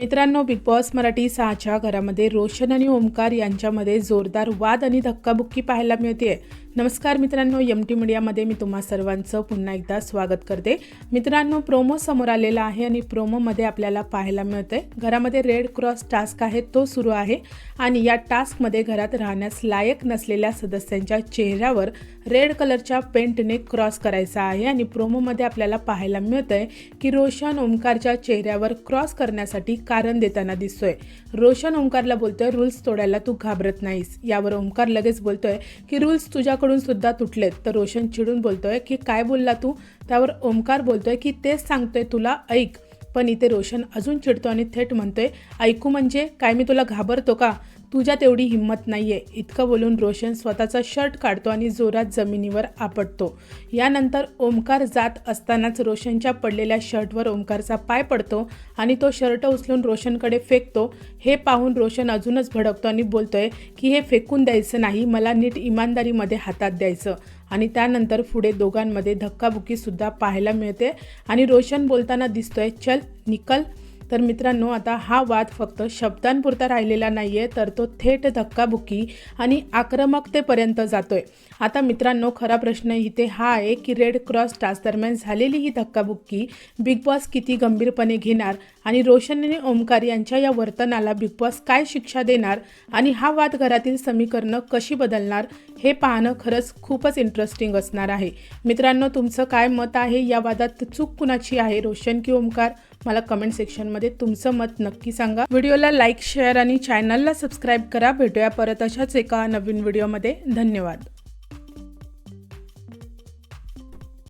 मित्रांनो, big boss Marathi 6च्या घरामध्ये रोशन आणि ओमकार यांच्यामध्ये जोरदार वाद आणि धक्काबुक्की पाहायला मिळते। नमस्कार मित्रांनो, एमटी मीडियामध्ये मी तुम्हा सर्वांचं पुन्हा एकदा स्वागत करते। मित्रांनो, प्रोमो समोर आलेला आहे आणि प्रोमोमध्ये आपल्याला पाहायला मिळते घरामध्ये रेड क्रॉस टास्क आहे तो सुरू आहे आणि या टास्कमध्ये घरात राहण्यास लायक नसलेल्या सदस्यांच्या चेहऱ्यावर रेड कलरच्या पेंटने क्रॉस करायचा आहे आणि प्रोमोमध्ये आपल्याला पाहायला मिळतंय की रोशन ओमकारच्या चेहऱ्यावर क्रॉस करण्यासाठी कारण देताना दिसतोय। रोशन ओमकारला बोलतोय रूल्स तोडायला तू घाबरत नाहीस। यावर ओमकार लगेच बोलतोय की रूल्स तुझ्याकडून सुद्धा तुटलेत। तर रोशन चिडून बोलतोय की काय बोलला तू। त्यावर ओमकार बोलतोय की तेच सांगतोय तुला, ऐक। पण इथे रोशन अजून चिडतो आणि थेट म्हणतोय ऐकू म्हणजे काय, मी तुला घाबरतो का? तुझ्यात एवढी हिंमत नाहीये। इतकं बोलून रोशन स्वतःचा शर्ट काढतो आणि जोरात जमिनीवर आपटतो। यानंतर ओमकार जात असतानाच रोशनच्या पडलेल्या शर्टवर ओमकारचा पाय पडतो आणि तो शर्ट उचलून रोशनकडे फेकतो। हे पाहून रोशन अजूनच भडकतो आणि बोलतोय की हे फेकून द्यायचं नाही, मला नीट इमानदारीमध्ये हातात द्यायचं। आणि त्यानंतर पुढे दोघांमध्ये धक्काबुक्की सुद्धा पाहायला मिळते आणि रोशन बोलताना दिसतोय चल निकल। तर मित्रांनो, आता हा वाद फक्त शब्दांपुरता राहिलेला नाहीये, तर तो थेट धक्काबुक्की आणि आक्रमकतेपर्यंत जातोय। आता मित्रांनो, खरा प्रश्न इथे हा आहे की रेड क्रॉस टास्क दरम्यान झालेली ही धक्काबुक्की बिग बॉस किती गंभीरपणे घेणार आणि रोशन आणि ओमकार यांच्या या वर्तनाला बिग बॉस काय शिक्षा देणार आणि हा वाद घरातील समीकरणं कशी बदलणार हे पाहणं खरंच खूपच इंटरेस्टिंग असणार आहे। मित्रांनो, तुमचं काय मत आहे या वादात? चूक कुणाची आहे, रोशन की ओमकार? मला कमेंट सेक्शनमध्ये तुमचं मत नक्की सांगा। व्हिडिओला लाईक, शेअर आणि चॅनलला सबस्क्राईब करा। भेटूया परत अशाच एका नवीन व्हिडिओमध्ये। धन्यवाद।